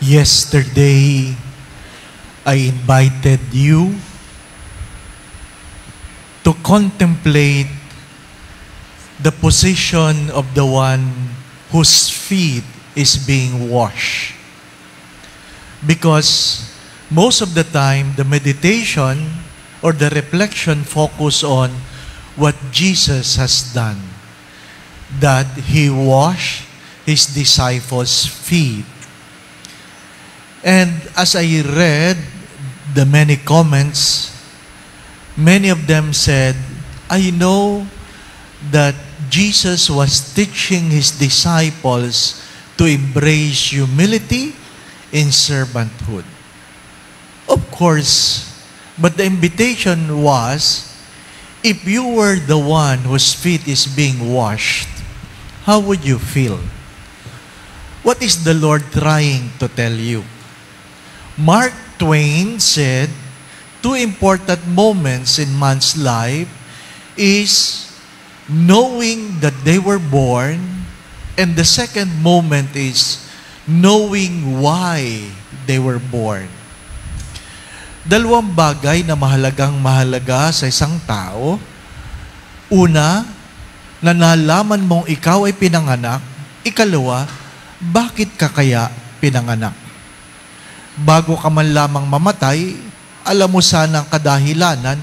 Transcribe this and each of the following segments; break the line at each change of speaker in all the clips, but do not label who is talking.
Yesterday, I invited you to contemplate the position of the one whose feet is being washed. Because most of the time, the meditation or the reflection focus on what Jesus has done. That He washed His disciples' feet. And as I read the many comments, many of them said, I know that Jesus was teaching His disciples to embrace humility in servanthood. Of course, but the invitation was, if you were the one whose feet is being washed, how would you feel? What is the Lord trying to tell you? Mark Twain said, two important moments in man's life is knowing that they were born, and the second moment is knowing why they were born. Dalawang bagay na mahalaga sa isang tao. Una, na nalaman mong ikaw ay pinanganak. Ikalawa, bakit ka kaya pinanganak? Bago ka man lamang mamatay, alam mo sana ang kadahilanan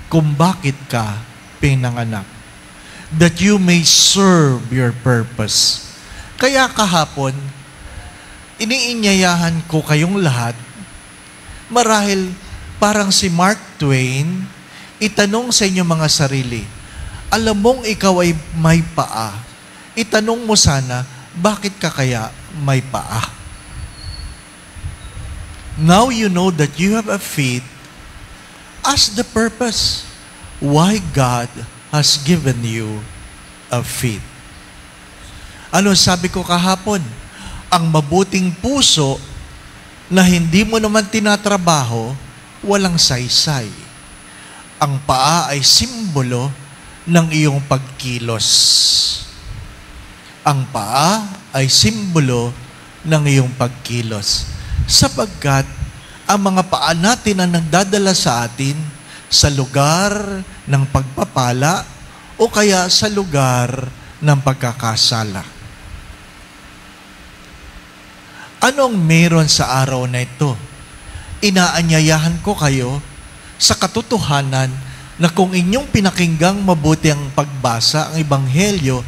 kung bakit ka pinanganak. That you may serve your purpose. Kaya kahapon, iniinyayahan ko kayong lahat, marahil parang si Mark Twain, itanong sa inyong mga sarili, alam mong ikaw ay may paa, itanong mo sana, bakit ka kaya may paa? Now you know that you have a feet. Ask the purpose why God has given you a feet. Ano sabi ko kahapon? Ang mabuting puso na hindi mo naman tinatrabaho, walang saysay. Ang paa ay simbolo ng iyong pagkilos. Ang paa ay simbolo ng iyong pagkilos. Sapagkat ang mga paa natin ang nagdadala sa atin sa lugar ng pagpapala o kaya sa lugar ng pagkakasala. Anong meron sa araw na ito? Inaanyayahan ko kayo sa katotohanan na kung inyong pinakinggang mabuti ang pagbasa, ang Ebanghelyo,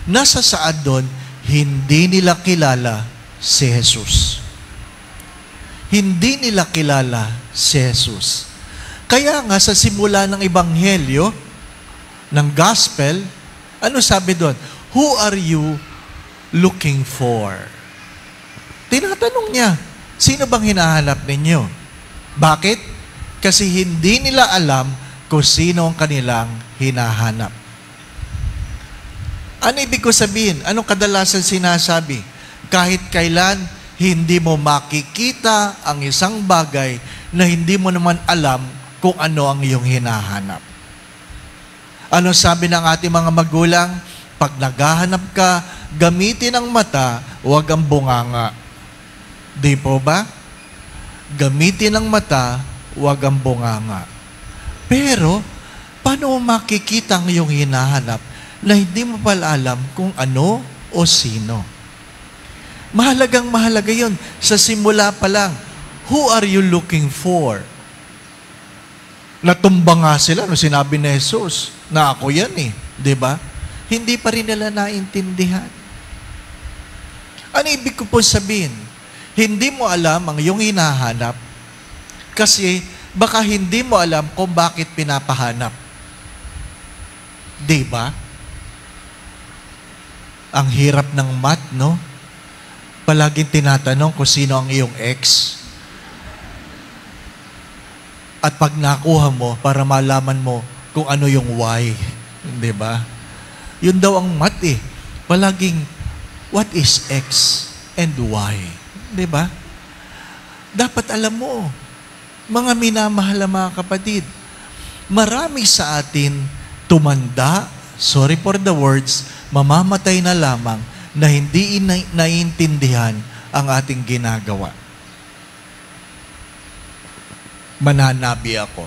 nasa saad doon, hindi nila kilala si Jesus. Hindi nila kilala si Jesus. Kaya nga sa simula ng Ebanghelyo, ng Gospel, ano sabi doon? Who are you looking for? Tinatanong niya, sino bang hinahanap ninyo? Bakit? Kasi hindi nila alam kung sino ang kanilang hinahanap. Ano ibig ko sabihin? Anong kadalasan sinasabi? Kahit kailan, hindi mo makikita ang isang bagay na hindi mo naman alam kung ano ang iyong hinahanap. Ano sabi ng ating mga magulang? Pag naghahanap ka, gamitin ang mata, huwag ang bunganga. Di po ba? Gamitin ang mata, huwag ang bunganga. Pero, paano mo makikita ang iyong hinahanap na hindi mo pala alam kung ano o sino? Mahalagang mahalaga yun. Sa simula pa lang, who are you looking for? Natumba nga sila nung sinabi ni Jesus na ako yan eh. Diba? Hindi pa rin nila naintindihan. Ano ibig ko po sabihin? Hindi mo alam ang iyong hinahanap kasi baka hindi mo alam kung bakit pinapahanap. Diba? Ang hirap ng math, no? Palaging tinatanong kung sino ang iyong ex. At pag nakuha mo, para malaman mo kung ano yung why. Di ba? Yun daw ang math eh. Palaging, what is X and why? Di ba? Dapat alam mo, mga minamahal na mga kapatid, marami sa atin tumanda, sorry for the words, mamamatay na lamang na hindi naiintindihan ang ating ginagawa. mananabi ako.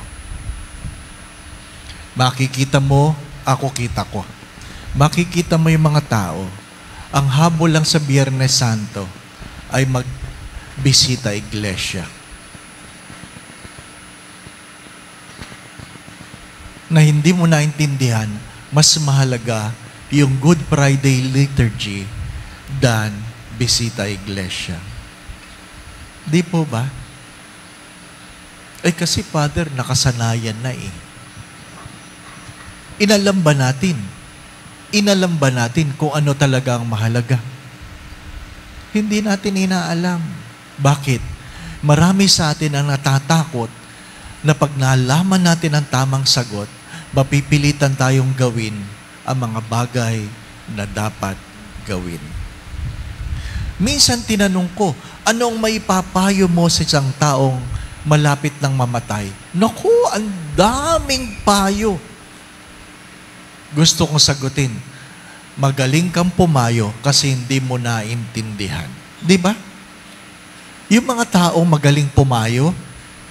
Makikita mo, ako kita ko. Makikita mo yung mga tao. Ang habol lang sa Biyernes Santo ay magbisita iglesia. Na hindi mo naintindihan, mas mahalaga yung Good Friday liturgy than bisita iglesia. Di po ba? Eh kasi Father, nakasanayan na eh. Inalam ba natin? Inalam ba natin kung ano talaga ang mahalaga? Hindi natin inaalam. Bakit? Marami sa atin ang natatakot na pag nalaman natin ang tamang sagot, mapipilitan tayong gawin ang mga bagay na dapat gawin. Minsan tinanong ko, anong may papayo mo sa isang taong malapit ng mamatay? Naku, ang daming payo. Gusto kong sagutin, magaling kang pumayo kasi hindi mo naintindihan. Di ba? Yung mga taong magaling pumayo,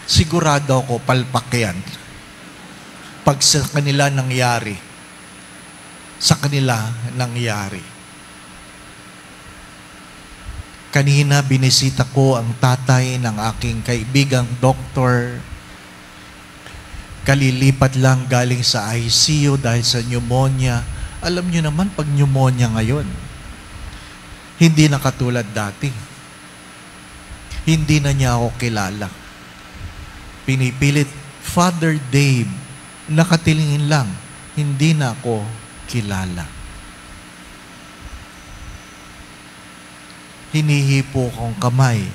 sigurado ako palpak yan. Pag sa kanila nangyari. Sa kanila nangyari. Kanina binisita ko ang tatay ng aking kaibigang doktor. Kalilipat lang galing sa ICU dahil sa pneumonia. Alam niyo naman, pag pneumonia ngayon, hindi na katulad dati. Hindi na niya ako kilala. Pinipilit, Father Dave, nakatilingin lang, hindi na ako kilala. Hinihipo kong kamay,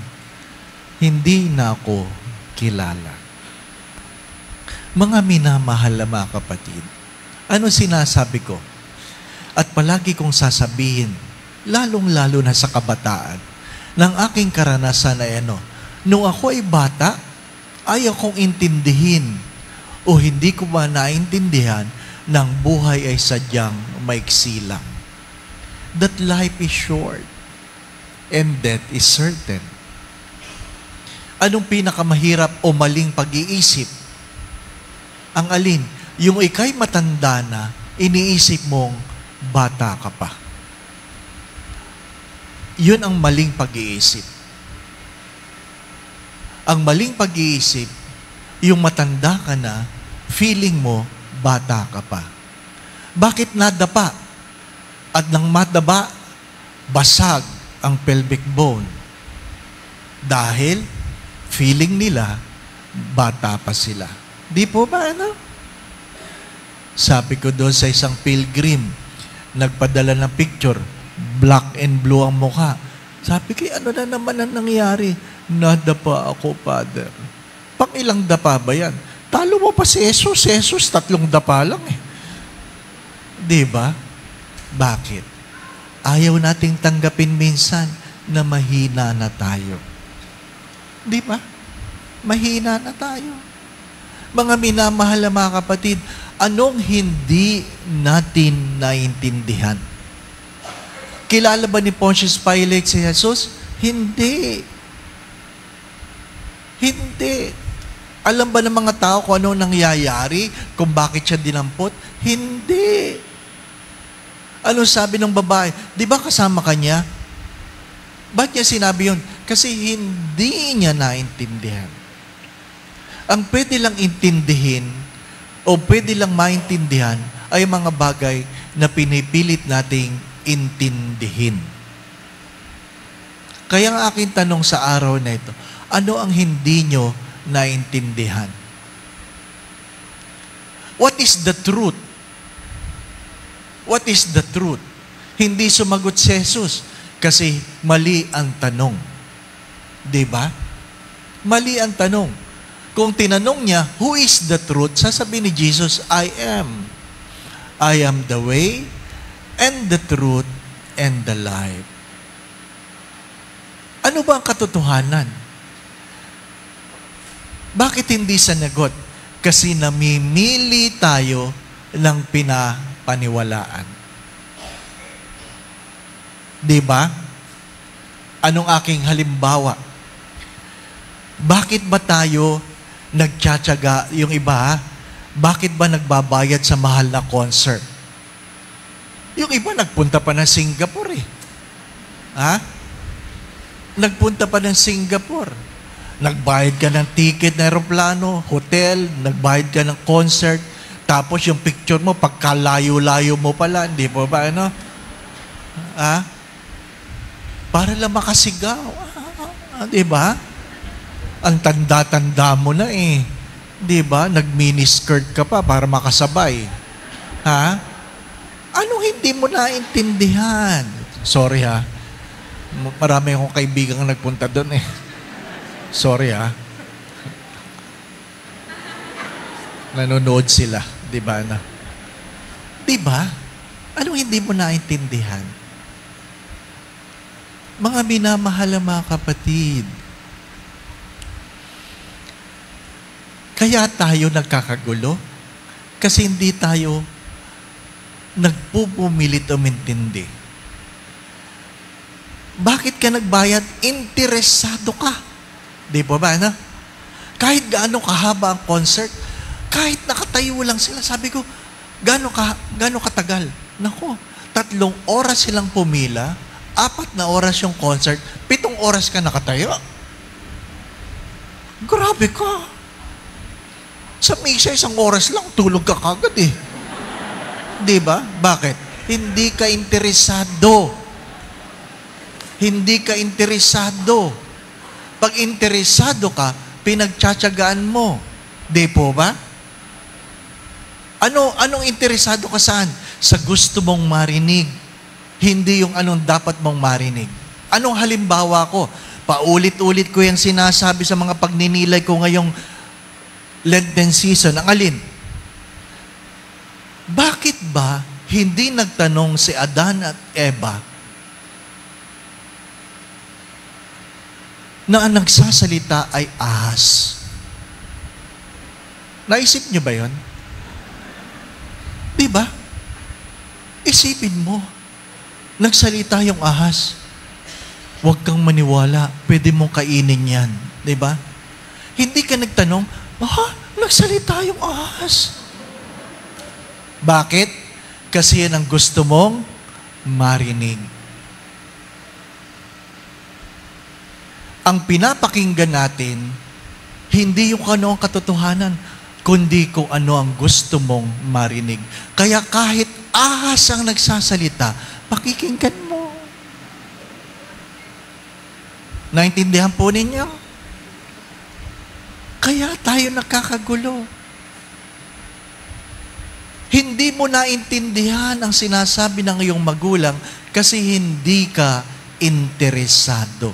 hindi na ako kilala. Mga minamahal na mga kapatid, ano sinasabi ko? At palagi kong sasabihin, lalong-lalo na sa kabataan, ng aking karanasan ay nung ako ay bata, ayaw kong intindihin o hindi ko ba naintindihan ng buhay ay sadyang maiksi lang. That life is short and death is certain. Anong pinakamahirap o maling pag-iisip? Ang alin? Yung ika'y matanda na, iniisip mong bata ka pa. Yun ang maling pag-iisip. Ang maling pag-iisip, yung matanda ka na, feeling mo, bata ka pa. Bakit nadapa? At nang madaba, basag ang pelvic bone. Dahil, feeling nila, bata pa sila. Di po ba, Sabi ko doon sa isang pilgrim, nagpadala ng picture, black and blue ang mukha. Sabi ko, ano na naman ang nangyari? Nadapa ako, Father. Pang ilang dapa ba yan? Talo mo pa si Jesus. Jesus, 3 dapa lang eh. Di ba? Bakit? Ayaw nating tanggapin minsan na mahina na tayo. Di ba? Mahina na tayo. Mga minamahal na mga kapatid, anong hindi natin naintindihan? Kilala ba ni Pontius Pilate si Jesus? Hindi. Hindi. Alam ba ng mga tao kung anong nangyayari? Kung bakit siya dinampot? Hindi. Ano sabi ng babae? Di ba kasama kanya? Ba't niya sinabi yun? Kasi hindi niya naintindihan. Ang pwede lang intindihin o pwede lang maintindihan ay mga bagay na pinipilit nating intindihin. Kaya ang aking tanong sa araw na ito, ano ang hindi nyo naintindihan? What is the truth? What is the truth? Hindi sumagot si Jesus kasi mali ang tanong. Diba? Mali ang tanong. Kung tinanong niya, who is the truth? Sasabihin ni Jesus, I am. I am the way and the truth and the life. Ano ba ang katotohanan? Bakit hindi sanagot? Kasi namimili tayo ng pinapaniwalaan. Diba? Anong aking halimbawa? Bakit ba tayo nagtsatsaga, yung iba, bakit ba nagbabayad sa mahal na concert? Yung iba nagpunta pa ng Singapore eh. Ha? Nagpunta pa ng Singapore. Nagbayad ka ng ticket na aeroplano, hotel, nagbayad ka ng concert, tapos yung picture mo, pagkalayo-layo mo pala, hindi po ba, ano? Ha? Para lang makasigaw. Di ba? Ang tanda-tanda mo na eh. Di ba? Nag-mini-skirt ka pa para makasabay. Ha? Anong hindi mo naintindihan? Sorry ha. Marami akong kaibigan nagpunta doon eh. Sorry ha. Nanonood sila. Di ba na? Di ba? Anong hindi mo naintindihan? Mga minamahal na mga kapatid, kaya tayo nagkakagulo kasi hindi tayo nagpupumilit umintindi. Bakit ka nagbayad? Interesado ka. Di ba ba, na? Kahit gaano kahaba ang concert, kahit nakatayo lang sila, sabi ko, gaano katagal? Nako, 3 oras silang pumila, 4 na oras yung concert, 7 oras ka nakatayo. Grabe ka. Sa misa, 1 oras lang, tulog ka kagad eh. Di ba? Bakit? Hindi ka interesado. Hindi ka interesado. Pag interesado ka, pinagtsatsagaan mo. Di po ba? Anong interesado ka saan? Sa gusto mong marinig. Hindi yung anong dapat mong marinig. Anong halimbawa ko? Paulit-ulit ko yung sinasabi sa mga pagninilay ko ngayong Lenten season. Ang alin? Bakit ba hindi nagtanong si Adan at Eva na ang nagsasalita ay ahas? Naisip niyo ba yun? Diba? Isipin mo. Nagsalita yung ahas. Huwag kang maniwala. Pwede mong kainin yan. Diba? Hindi ka nagtanong, nagsalita yung ahas. Bakit? Kasi yan ang gusto mong marinig. Ang pinapakinggan natin, hindi yung ano ang katotohanan, kundi kung ano ang gusto mong marinig. Kaya kahit ahas ang nagsasalita, pakikinggan mo. Naintindihan po ninyo? Kaya tayo nakakagulo. Hindi mo naintindihan ang sinasabi ng iyong magulang kasi hindi ka interesado.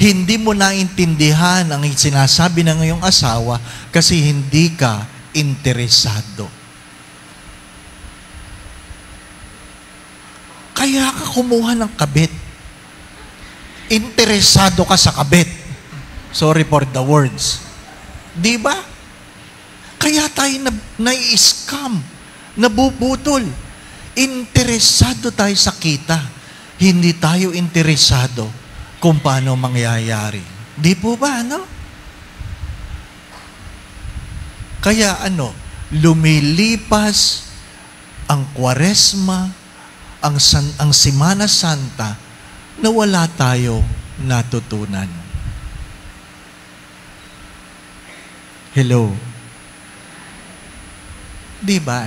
Hindi mo naintindihan ang sinasabi ng iyong asawa kasi hindi ka interesado. Kaya ka kumuha ng kabit. Interesado ka sa kabit. Sorry for the words. Di ba? Kaya tayo nai-scam, nabubutol. Interesado tayo sa kita. Hindi tayo interesado kung paano mangyayari. Di po ba, ano? Kaya lumilipas ang Kwaresma, ang Semana Santa, na wala tayo natutunan. Hello? Di ba,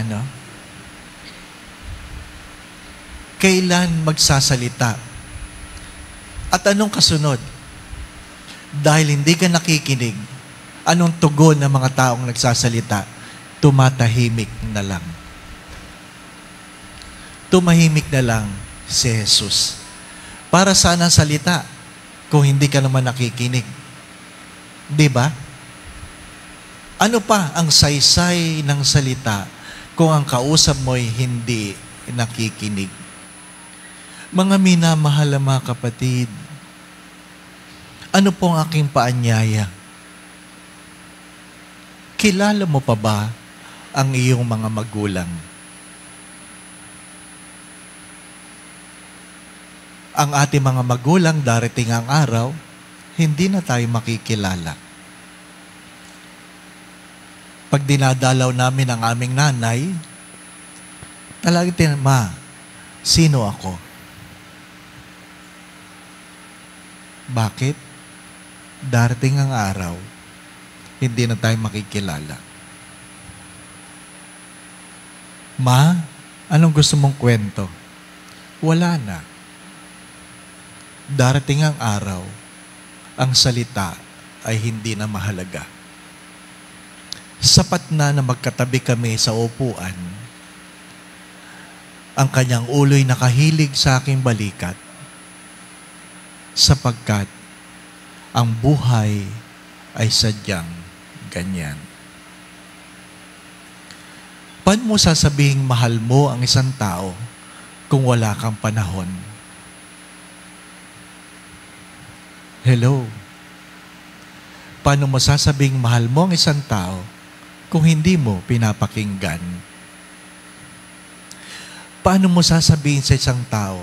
Kailan magsasalita? At anong kasunod? Dahil hindi ka nakikinig, anong tugon ng mga taong nagsasalita? Tumatahimik na lang. Tumahimik na lang si Jesus. Para saan ang salita kung hindi ka naman nakikinig? Di ba? Ano pa ang saysay ng salita kung ang kausap mo'y hindi nakikinig? Mga minamahal na mga kapatid, ano pong aking paanyaya? Kilala mo pa ba ang iyong mga magulang? Ang ating mga magulang, darating ang araw, hindi na tayo makikilala. Pag dinadalaw namin ang aming nanay, talagang Ma, sino ako? Bakit? Darating ang araw, hindi na tayo makikilala. Ma, anong gusto mong kwento? Wala na. Darating ang araw, ang salita ay hindi na mahalaga. Sapat na magkatabi kami sa upuan, ang kanyang ulo'y nakahilig sa aking balikat, sapagkat ang buhay ay sadyang ganyan. Paano mo sasabihing mahal mo ang isang tao kung wala kang panahon? Hello? Paano mo sasabihing mahal mo ang isang tao kung hindi mo pinapakinggan? Paano mo sasabihin sa isang tao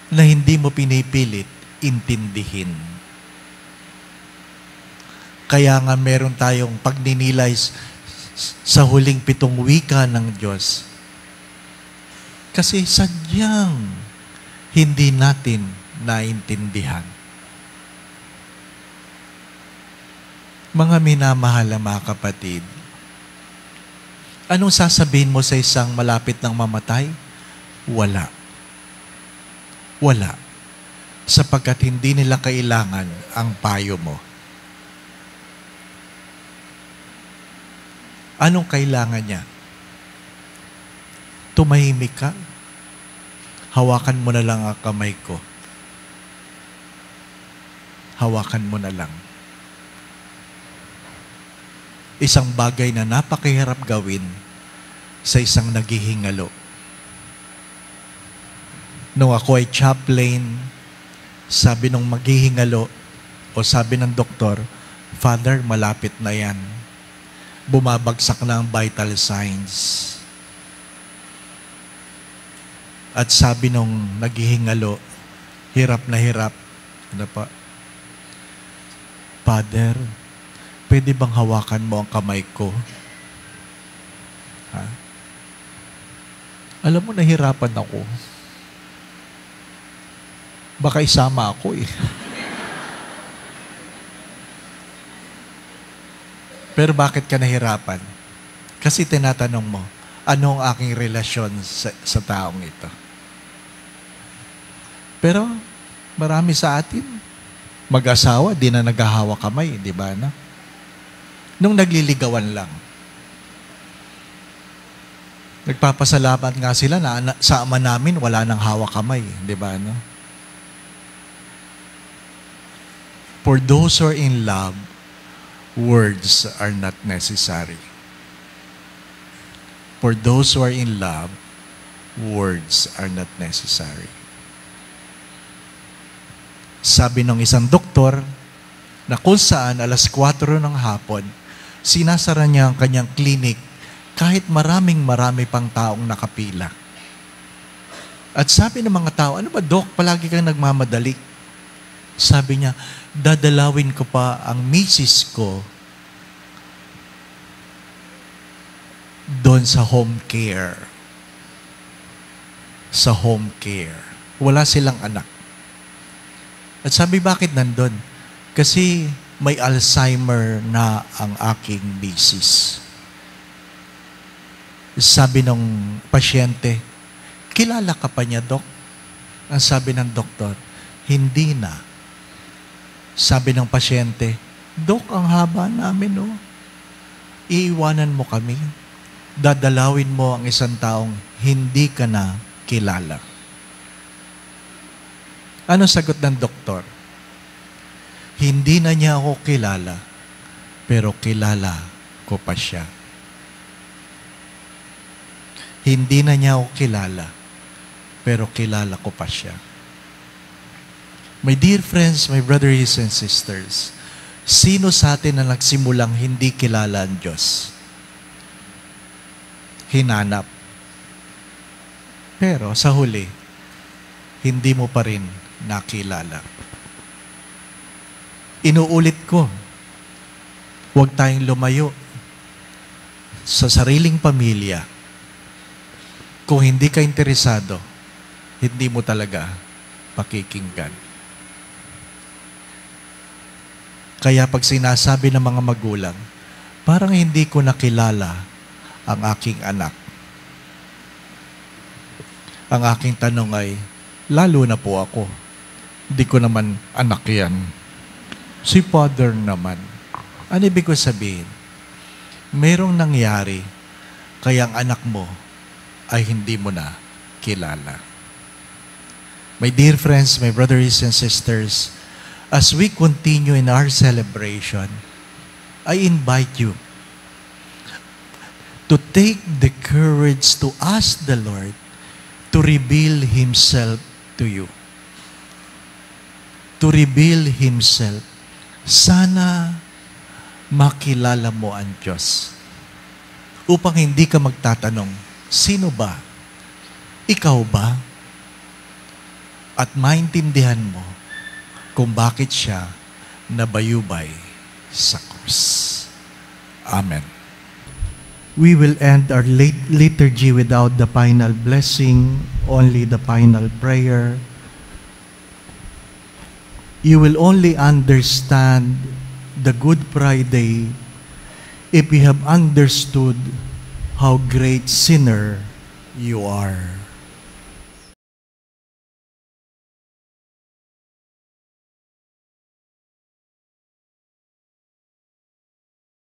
na hindi mo pinipilit intindihin? Kaya nga meron tayong pagninilay sa huling 7 wika ng Diyos. Kasi sadyang hindi natin naintindihan. Mga minamahal na mga kapatid, anong sasabihin mo sa isang malapit ng mamatay? Wala. Wala. Sapagkat hindi nila kailangan ang payo mo. Anong kailangan niya? Tumahimik ka? Hawakan mo na lang ang kamay ko. Hawakan mo na lang. Isang bagay na napakahirap gawin sa isang naghihingalo. Nung ako ay chaplain, sabi nung maghihingalo o sabi ng doktor, Father, malapit na yan. Bumabagsak na ang vital signs. At sabi nung naghihingalo, hirap na hirap. Ano pa? Father, pwede bang hawakan mo ang kamay ko? Ha? Alam mo, nahirapan ako. Baka isama ako eh. Pero bakit ka nahirapan? Kasi tinatanong mo, ano ang aking relasyon sa taong ito? Pero marami sa atin, mag-asawa, di na naghahawa kamay, di ba na? Nung nagliligawan lang. Nagpapasalamat nga sila na sa ama namin wala nang hawa kamay, di ba no? For those who are in love, words are not necessary. For those who are in love, words are not necessary. Sabi ng isang doktor na kung saan alas 4 ng hapon, sinasara niya ang kanyang clinic kahit marami pang taong nakapila. At sabi ng mga tao, ano ba Dok, palagi kang nagmamadali? Sabi niya, dadalawin ko pa ang misis ko doon sa home care. Sa home care. Wala silang anak. At sabi, bakit nandun? Kasi may Alzheimer na ang aking misis. Sabi ng pasyente, kilala ka pa niya, Dok? Ang sabi ng doktor, hindi na. Sabi ng pasyente, Dok, ang haba namin, oh. Iiwanan mo kami. Dadalawin mo ang isang taong hindi ka na kilala. Ano sagot ng doktor? Hindi na niya ako kilala, pero kilala ko pa siya. Hindi na niya ako kilala, pero kilala ko pa siya. My dear friends, my brothers and sisters, sino sa atin na nagsimulang hindi kilala ang Diyos? Hinanap. Pero sa huli, hindi mo pa rin nakilala. Inuulit ko, huwag tayong lumayo sa sariling pamilya, kung hindi ka interesado, hindi mo talaga pakikinggan. Kaya pag sinasabi ng mga magulang, parang hindi ko nakilala ang aking anak. Ang aking tanong ay, lalo na po ako. Hindi ko naman anak yan. Si Father naman. Ano ibig ko sabihin? Merong nangyari, kaya ang anak mo ay hindi mo na kilala. My dear friends, my brothers and sisters, as we continue in our celebration, I invite you to take the courage to ask the Lord to reveal Himself to you. To reveal Himself. Sana makilala mo ang Diyos. Upang hindi ka magtatanong, sino ba? Ikaw ba? At maintindihan mo kung bakit siya nabayubay sa krus. Amen.
We will end our liturgy without the final blessing, only the final prayer. You will only understand the Good Friday if you have understood how great sinner you are.